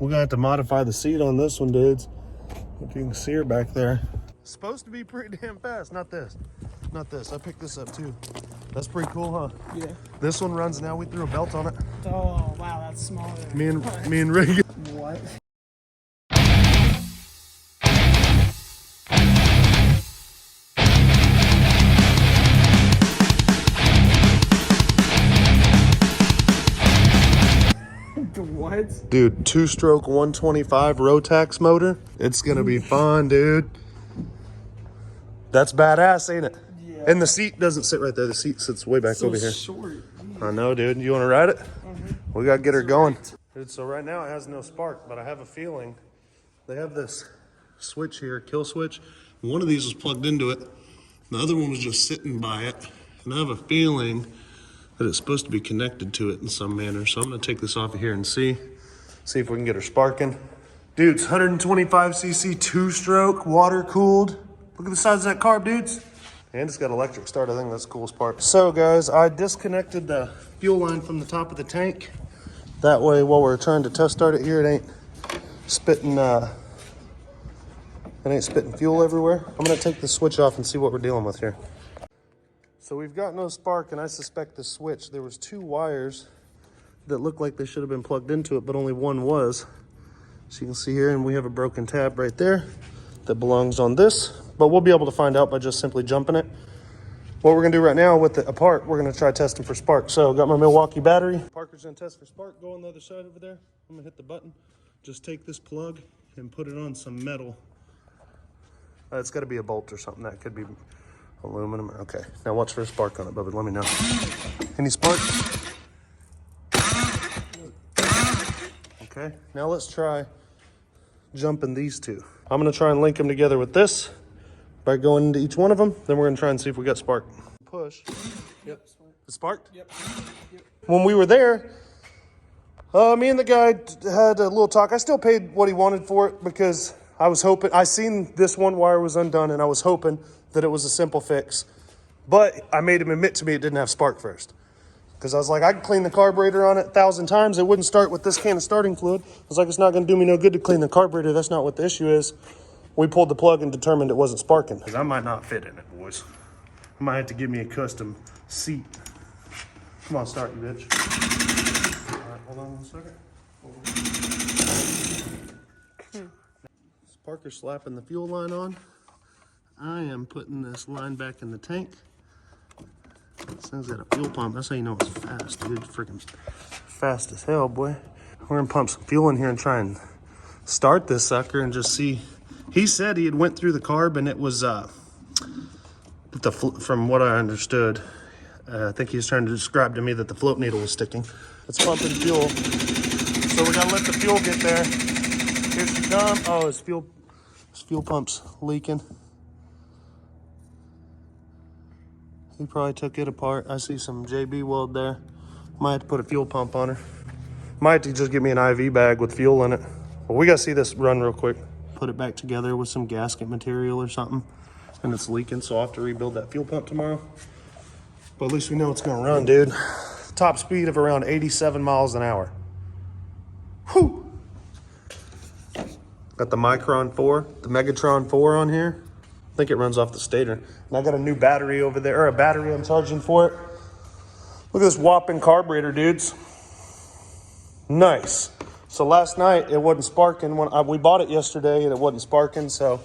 We're gonna have to modify the seat on this one, dudes. If you can see her back there. It's supposed to be pretty damn fast. Not this. Not this. I picked this up too. That's pretty cool, huh? Yeah. This one runs now. We threw a belt on it. Oh, wow, that's smaller. Me and Rig. What? What? Dude, 2-stroke 125 Rotax motor. It's gonna be fun, dude. That's badass, ain't it? Yeah. And the seat doesn't sit right there. The seat sits way back over here. Short. I know, dude. You want to ride it? We got to get her going. Dude, so right now it has no spark, but I have a feeling they have this switch here, kill switch. One of these was plugged into it. The other one was just sitting by it. And I have a feeling that it's supposed to be connected to it in some manner. So I'm going to take this off of here and see if we can get her sparking. Dudes, 125cc 2-stroke, water cooled. Look at the size of that carb, dudes. And it's got electric start. I think that's the coolest part. So guys, I disconnected the fuel line from the top of the tank. That way, while we're trying to test start it here, it ain't spitting fuel everywhere. I'm gonna take the switch off and see what we're dealing with here. So we've got no spark, and I suspect the switch, there was 2 wires that looked like they should have been plugged into it, but only one was. So you can see here, and we have a broken tab right there that belongs on this, but we'll be able to find out by just simply jumping it. What we're gonna do right now with it apart, we're gonna try testing for spark. So got my Milwaukee battery. Parker's gonna test for spark. Go on the other side over there. I'm gonna hit the button. Just take this plug and put it on some metal. It's gotta be a bolt or something. That could be aluminum. Okay, now watch for a spark on it, Bubba. Let me know. Any spark? Okay, now let's try jumping these 2. I'm gonna try and link them together with this by going into each one of them. Then we're gonna try and see if we got spark. Push. Yep. It sparked? Yep. When we were there, me and the guy had a little talk. I still paid what he wanted for it because I was hoping, I seen this one wire was undone and I was hoping that it was a simple fix. But I made him admit to me it didn't have spark first. Because I was like, I could clean the carburetor on it 1,000 times. It wouldn't start with this can of starting fluid. I was like, it's not gonna do me no good to clean the carburetor. That's not what the issue is. We pulled the plug and determined it wasn't sparking. Because I might not fit in it, boys. I might have to give me a custom seat. Come on, start, you bitch. All right, hold on 1 second. Parker's slapping the fuel line on. I am putting this line back in the tank. This thing's got a fuel pump. That's how you know it's fast, dude. Freaking fast as hell, boy. We're gonna pump some fuel in here and try and start this sucker and just see. He said he had went through the carb and it was, from what I understood, I think he was trying to describe to me that the float needle was sticking. It's pumping fuel. So we gotta let the fuel get there. Here she comes. Oh, his fuel pump's leaking. He probably took it apart. I see some JB weld there. Might have to put a fuel pump on her. Might have to just give me an IV bag with fuel in it. Well, we gotta see this run real quick. Put it back together with some gasket material or something. And it's leaking, so I'll have to rebuild that fuel pump tomorrow. But at least we know it's gonna run, dude. Top speed of around 87 miles an hour. Whew! Got the Micron 4, the Megatron 4 on here. I think it runs off the stator. And I got a new battery over there, or a battery I'm charging for it. Look at this whopping carburetor, dudes. Nice. So last night it wasn't sparking. We bought it yesterday and it wasn't sparking, so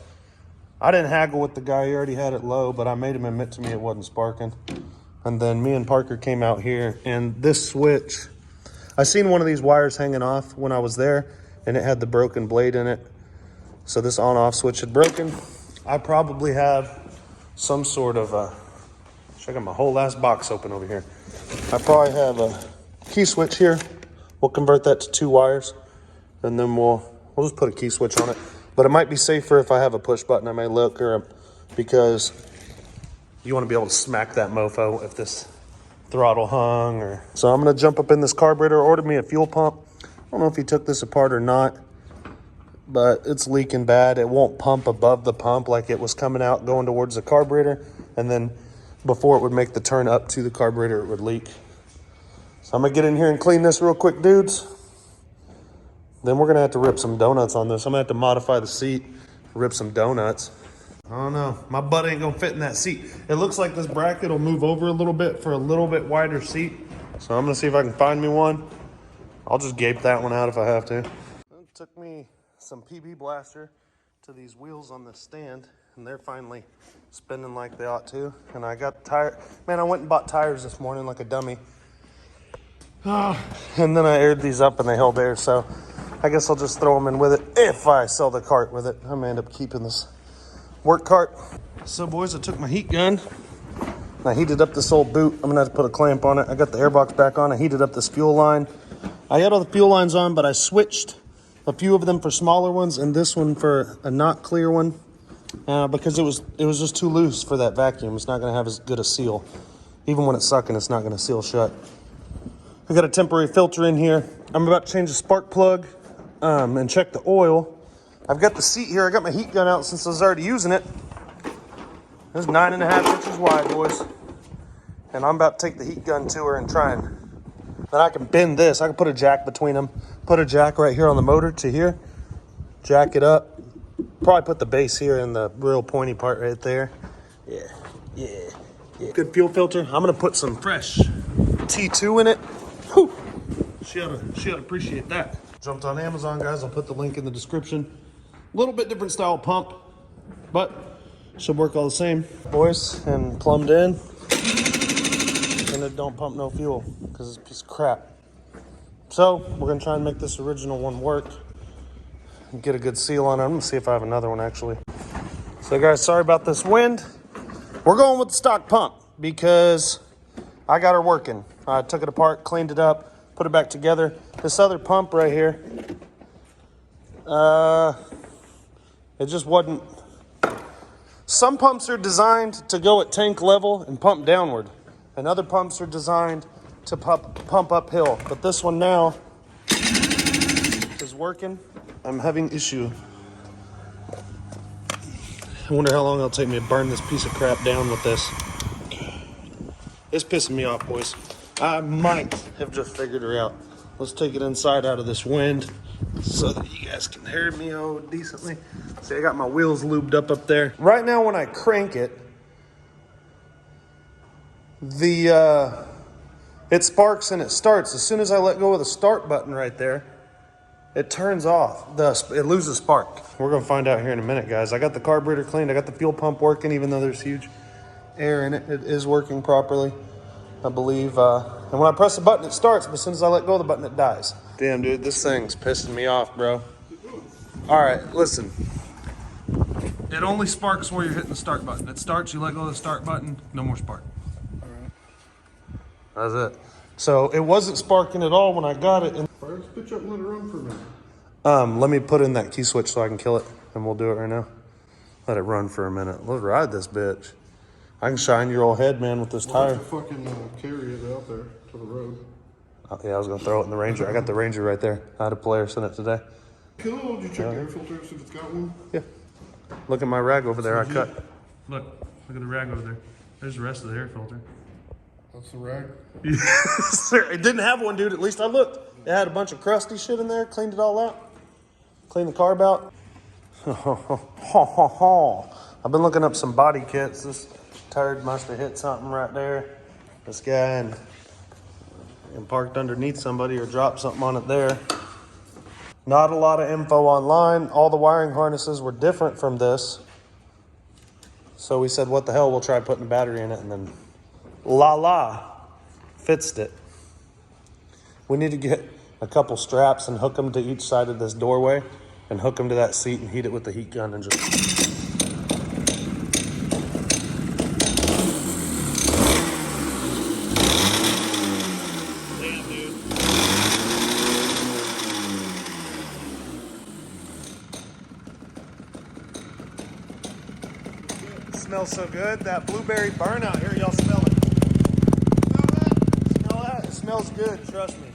I didn't haggle with the guy. He already had it low, but I made him admit to me it wasn't sparking. And then me and Parker came out here, and this switch, I seen one of these wires hanging off when I was there, and it had the broken blade in it. So this on-off switch had broken. I probably have some sort of I got my whole last box open over here. I probably have a key switch here. We'll convert that to 2 wires, and then we'll just put a key switch on it. But it might be safer if I have a push button. I may look, because you want to be able to smack that mofo if this throttle hung. So I'm gonna jump up in this carburetor, order me a fuel pump. I don't know if he took this apart or not, but it's leaking bad. It won't pump above the pump like it was coming out going towards the carburetor, and then before it would make the turn up to the carburetor, it would leak. So I'm gonna get in here and clean this real quick, dudes. Then we're gonna have to rip some donuts on this. I'm gonna have to modify the seat, rip some donuts. I don't know. My butt ain't gonna fit in that seat. It looks like this bracket will move over a little bit for a little bit wider seat. So I'm gonna see if I can find me one. I'll just gape that one out if I have to. It took me some PB blaster to these wheels on the stand, and they're finally spinning like they ought to. And I got the tire. Man, I went and bought tires this morning like a dummy. And then I aired these up and they held air, so I guess I'll just throw them in with it if I sell the cart with it. I may end up keeping this work cart. So boys, I took my heat gun. I heated up this old boot. I'm gonna have to put a clamp on it. I got the airbox back on. I heated up this fuel line. I had all the fuel lines on, but I switched a few of them for smaller ones and this one for a not clear one because it was just too loose for that vacuum. It's not gonna have as good a seal. Even when it's sucking, it's not gonna seal shut. I got a temporary filter in here. I'm about to change the spark plug and check the oil. I've got the seat here. I got my heat gun out since I was already using it. It's 9.5 inches wide, boys. And I'm about to take the heat gun to her and try and, then I can bend this. I can put a jack between them. Put a jack right here on the motor to here. Jack it up. Probably put the base here in the real pointy part right there. Yeah. Good fuel filter. I'm gonna put some fresh T2 in it. Whew. She ought to appreciate that. Jumped on Amazon, guys. I'll put the link in the description. A little bit different style pump, but should work all the same. Boys, and plumbed in. And it don't pump no fuel because it's a piece of crap. So we're gonna try and make this original one work and get a good seal on it. I'm gonna see if I have another one actually. So guys, sorry about this wind. We're going with the stock pump because I got her working. I took it apart, cleaned it up, put it back together. This other pump right here, it just wasn't. Some pumps are designed to go at tank level and pump downward, and other pumps are designed to pump uphill. But this one now is working. I'm having issue. I wonder how long it'll take me to burn this piece of crap down with this. It's pissing me off, boys. I might have just figured her out. Let's take it inside out of this wind so that you guys can hear me decently. See, I got my wheels lubed up there. Right now when I crank it, it sparks and it starts. As soon as I let go of the start button right there, it turns off. It loses spark. We're gonna find out here in a minute, guys. I got the carburetor cleaned. I got the fuel pump working, even though there's huge air in it. It is working properly, I believe. And when I press the button, it starts, but as soon as I let go of the button, it dies. Damn, dude, this thing's pissing me off, bro. All right, listen. It only sparks where you're hitting the start button. It starts, you let go of the start button, no more spark. All right. That's it. So it wasn't sparking at all when I got it. Fire this bitch up and let it run for a minute. Let me put in that key switch so I can kill it, and we'll do it right now. Let it run for a minute. Let's ride this bitch. I can shine your old head, man, with this tire. To fucking carry it out there to the road. Oh, yeah, I was gonna throw it in the Ranger. I got the Ranger right there. I had a player send it today. Cool. Did you check the air filter see if it's got one? Yeah. Look at my rag over there. I cut. Look at the rag over there. There's the rest of the air filter. That's the rag. It didn't have one, dude. At least I looked. It had a bunch of crusty shit in there. Cleaned it all out. Cleaned the carb out. I've been looking up some body kits. This turd must have hit something right there. This guy and parked underneath somebody or dropped something on it there. Not a lot of info online. All the wiring harnesses were different from this. So we said, what the hell, we'll try putting a battery in it, and then fixed it. We need to get a couple straps and hook them to each side of this doorway and hook them to that seat and heat it with the heat gun and just... Smells so good. That blueberry burnout here, y'all smell it. Smell that? Smell that? It smells good, trust me.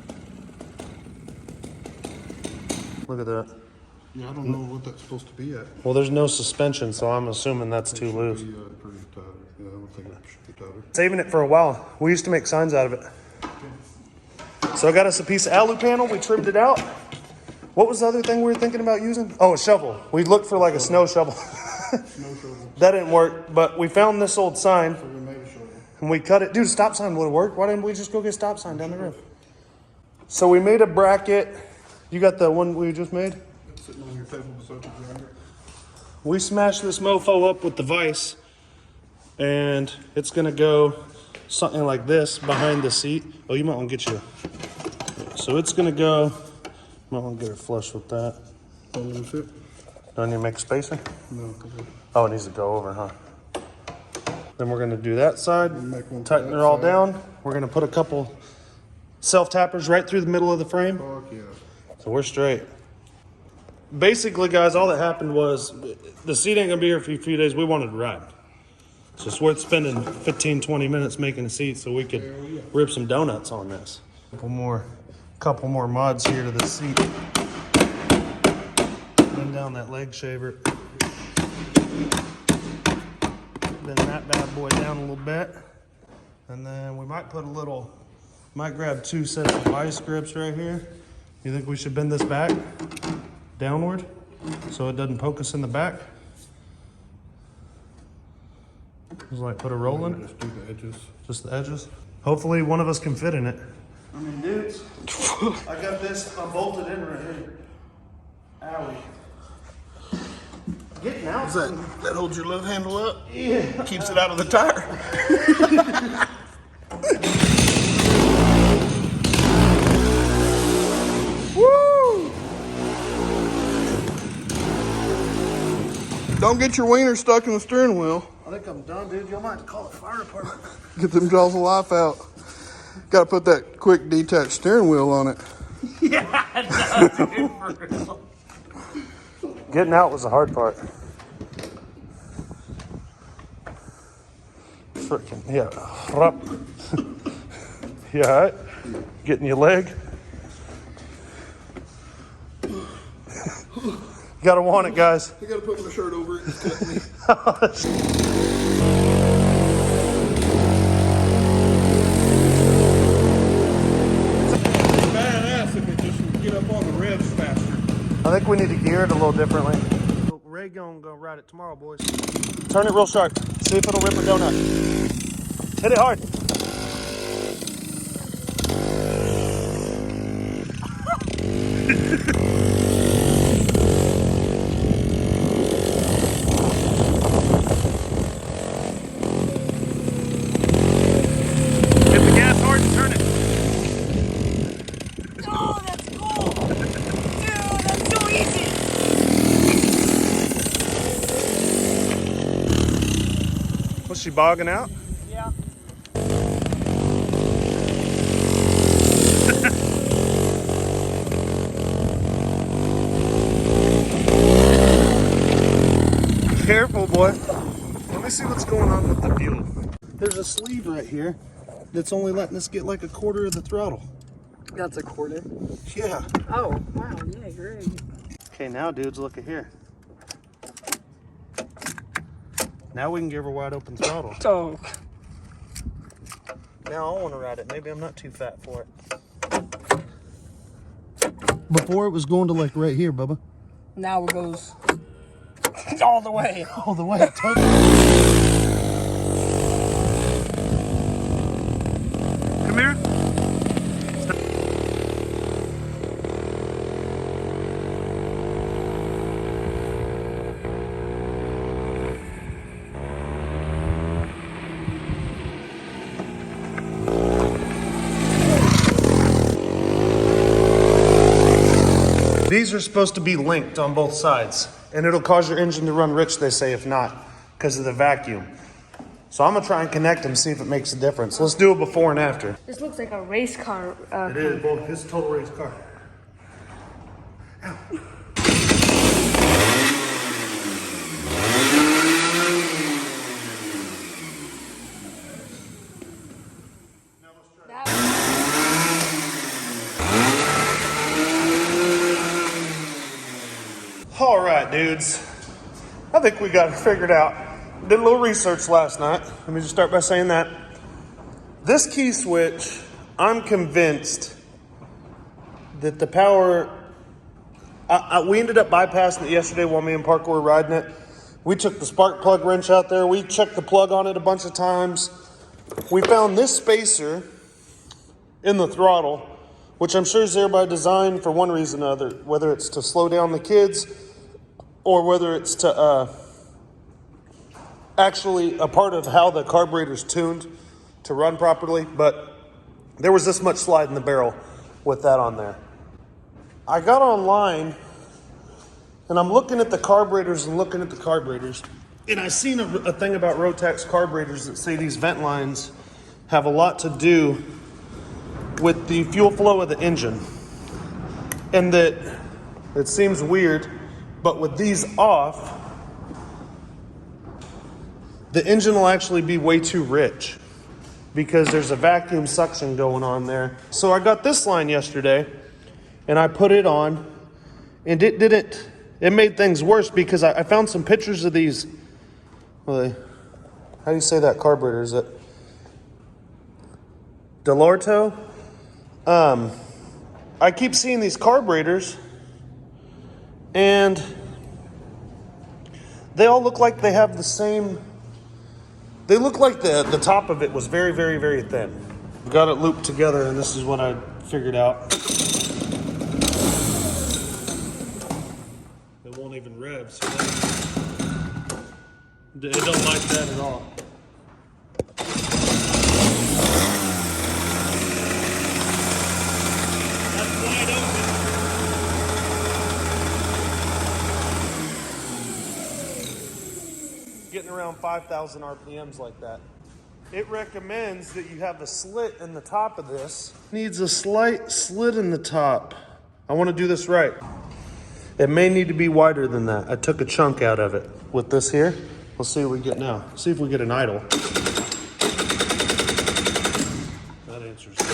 Look at that. Yeah, I don't know what that's supposed to be at. Well, there's no suspension, so I'm assuming that's too loose. Be, pretty tighter. Yeah, I don't think it should be tighter. Saving it for a while. We used to make signs out of it. So I got us a piece of alu panel. We trimmed it out. What was the other thing we were thinking about using? Oh, a shovel. We looked for like a snow shovel. Snow shovel. That didn't work, but we found this old sign So we made a shovel. and we cut it. Dude, a stop sign would have worked. Why didn't we just go get a stop sign down the road? So we made a bracket. You got the one we just made? It's sitting on your table beside your grinder. We smashed this mofo up with the vise, and it's gonna go something like this behind the seat. Oh, you might want to get you. So it's gonna go. Might want to get her flush with that. Oh, let me see it. Do I need to make a spacer? No, okay. Oh, it needs to go over, huh? Then we're gonna do that side. Make one for Tighten that her all side. down. We're gonna put a couple self-tappers right through the middle of the frame. Fuck yeah. So we're straight. Basically, guys, all that happened was the seat ain't gonna be here for a few days. We wanted to ride. So it's worth spending 15, 20 minutes making a seat so we could rip some donuts on this. Couple more mods here to the seat. Bend down that leg shaver. Bend that bad boy down a little bit. And then we might might grab 2 sets of vice grips right here. You think we should bend this back downward so it doesn't poke us in the back? Just like put a roll in it? Just do the edges. Just the edges? Hopefully one of us can fit in it. I mean, dudes, I got this, I'm bolted in right here. Owie. Getting out. That holds your love handle up? Yeah. Keeps it out of the tire. Woo! Don't get your wiener stuck in the steering wheel. I think I'm done, dude. You might have to call the fire department. Get them jaws of life out. Got to put that quick detached steering wheel on it. Yeah, no, dude, for real. Getting out was the hard part. Freaking, yeah. Yeah, all right. Getting your leg. You gotta want it, guys. I got to put my shirt over it. It's cutting me. Badass if it just would get up on the revs faster. I think we need to gear it a little differently. Ray gonna go ride it tomorrow, boys. Turn it real sharp. See if it'll rip a donut. Hit it hard. Hit the gas hard and turn it. Oh, that's cool. Dude, that's so easy. Was she bogging out? Yeah. Careful, boy. Let me see what's going on with the fuel. There's a sleeve right here that's only letting us get like a quarter of the throttle. That's a quarter. Yeah. Oh, wow. Yeah, great. Okay, now, dudes, look at here. Now we can give her wide open throttle. Oh. Now I want to ride it. Maybe I'm not too fat for it. Before it was going to like right here, Bubba. Now it goes all the way. All the way. Come here. These are supposed to be linked on both sides, and it'll cause your engine to run rich, they say, if not, because of the vacuum. So I'm gonna try and connect them, see if it makes a difference. Let's do a before and after. This looks like a race car. It is, boy. It's a total race car. Ow. All right, dudes. I think we got it figured out. Did a little research last night. Let me just start by saying that. This key switch, I'm convinced that the power We ended up bypassing it yesterday while me and Parker were riding it. We took the spark plug wrench out there. We checked the plug on it a bunch of times. We found this spacer in the throttle, which I'm sure is there by design for one reason or other, whether it's to slow down the kids or whether it's to actually a part of how the carburetor's tuned to run properly. But there was this much slide in the barrel with that on there. I got online and I'm looking at the carburetors and I seen a thing about Rotax carburetors that say these vent lines have a lot to do with the fuel flow of the engine, and that it seems weird, but with these off, the engine will actually be way too rich because there's a vacuum suction going on there. So I got this line yesterday and I put it on, and it made things worse because I found some pictures of these, how do you say that carburetor? Is it Delorto? I keep seeing these carburetors and they all look like they have the same, they look like the top of it was very, very, very thin. Got it looped together, and this is what I figured out. It won't even rev, so it don't like that at all. That's wide open. Getting around 5,000 RPMs like that. It recommends that you have a slit in the top of this. Needs a slight slit in the top. I want to do this right. It may need to be wider than that. I took a chunk out of it. With this here, we'll see what we get now. See if we get an idle. That answers it.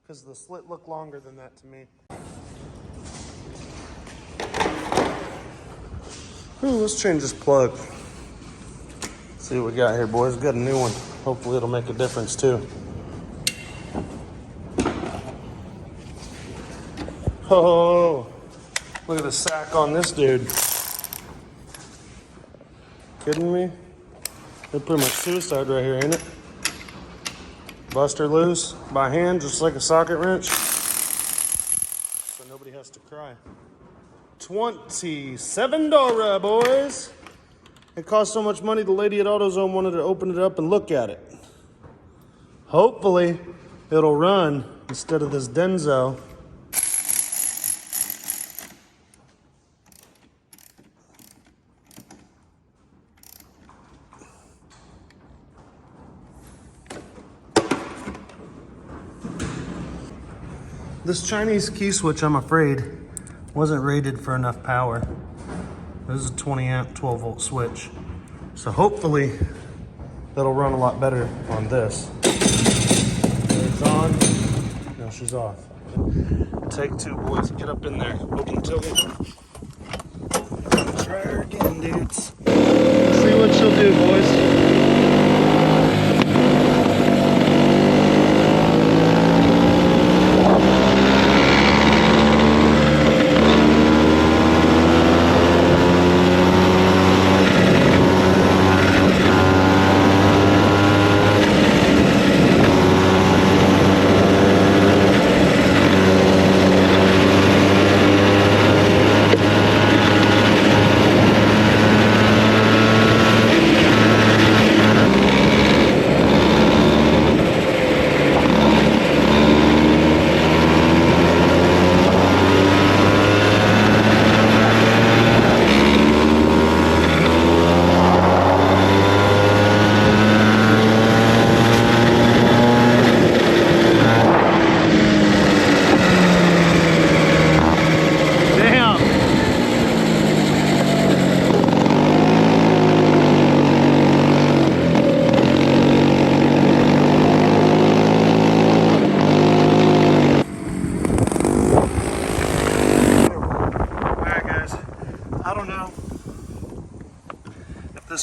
Because the slit looked longer than that to me. Ooh, let's change this plug. See what we got here, boys. We got a new one. Hopefully it'll make a difference too. Oh, look at the sack on this dude. Kidding me? They're pretty much suicide right here, ain't it? Bust her loose by hand, just like a socket wrench, so nobody has to cry. $27, boys. It cost so much money, the lady at AutoZone wanted to open it up and look at it. Hopefully, it'll run instead of this Denso. This Chinese key switch, I'm afraid, wasn't rated for enough power. This is a 20 amp, 12 volt switch. So hopefully that'll run a lot better on this. It's on, now she's off. Take two, boys, get up in there. Open the tilt. Try her again, dudes. See what she'll do, boys.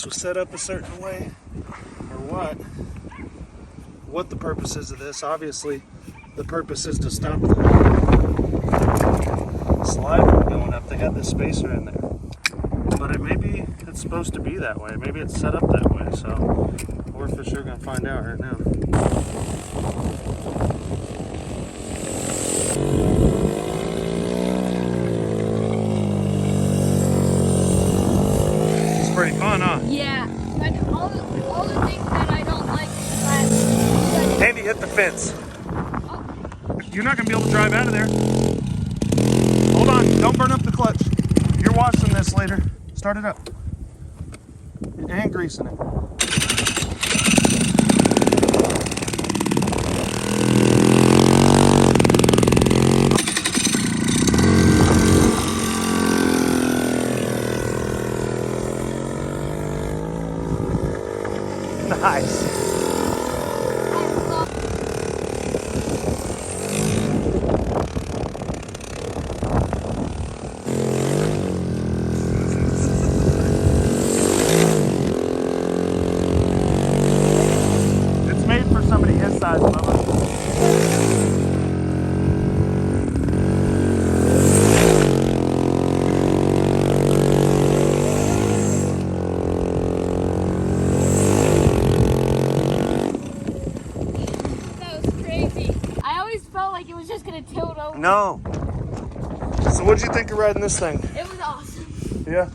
exhaust was set up a certain way or what the purpose is of this. Obviously, the purpose is to stop the slide from going up. They got this spacer in there. But maybe it's supposed to be that way. Maybe it's set up that way. So we're for sure going to find out right now. It's pretty fun, huh? Yeah, but all the things that I don't like is that. Andy hit the fence. You're not going to be able to drive out of there. Hold on. Don't burn up the clutch. You're washing this later. Start it up. And greasing it. Nice. It's made for somebody his size, Bubba. That was crazy. I always felt like it was just gonna tilt over. No. So what'd you think of riding this thing? It was awesome. Yeah?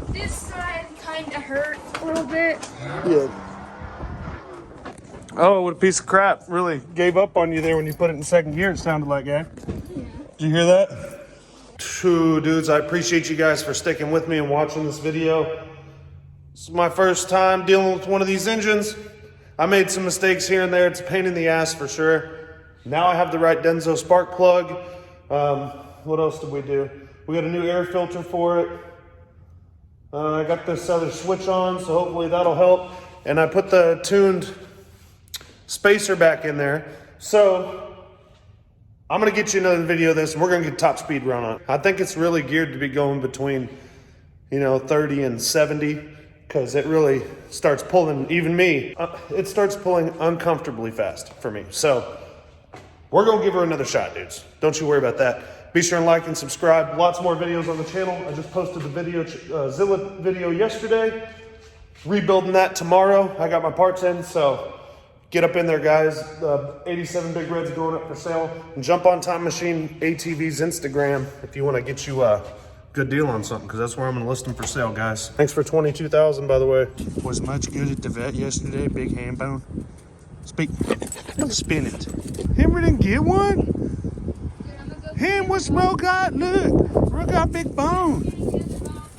This side kind of hurt a little bit. Yeah. Oh, what a piece of crap. Really gave up on you there when you put it in second gear, it sounded like, eh? Did you hear that? Two dudes, I appreciate you guys for sticking with me and watching this video. This is my first time dealing with one of these engines. I made some mistakes here and there. It's a pain in the ass for sure. Now I have the right Denso spark plug. What else did we do? We got a new air filter for it. I got this other switch on, so hopefully that'll help. And I put the tuned spacer back in there. So I'm gonna get you another video of this and we're gonna get top speed run on it. I think it's really geared to be going between, 30 and 70, because it really starts pulling, even me, it starts pulling uncomfortably fast for me. So we're gonna give her another shot, dudes. Don't you worry about that. Be sure and like and subscribe. Lots more videos on the channel. I just posted the Zilla video yesterday. Rebuilding that tomorrow. I got my parts in, so get up in there, guys. 87 Big Red's going up for sale. And jump on Time Machine ATV's Instagram if you want to get you a good deal on something, because that's where I'm going to list them for sale, guys. Thanks for $22,000, by the way. Was much good at the vet yesterday. Big hand bone. Spin it. Him didn't get one? Him, what's Ro got? Look, Ro got big bone.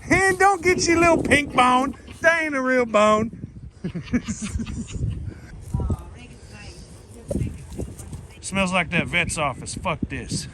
Him, don't get your little pink bone. That ain't a real bone. Smells like that vet's office. Fuck this.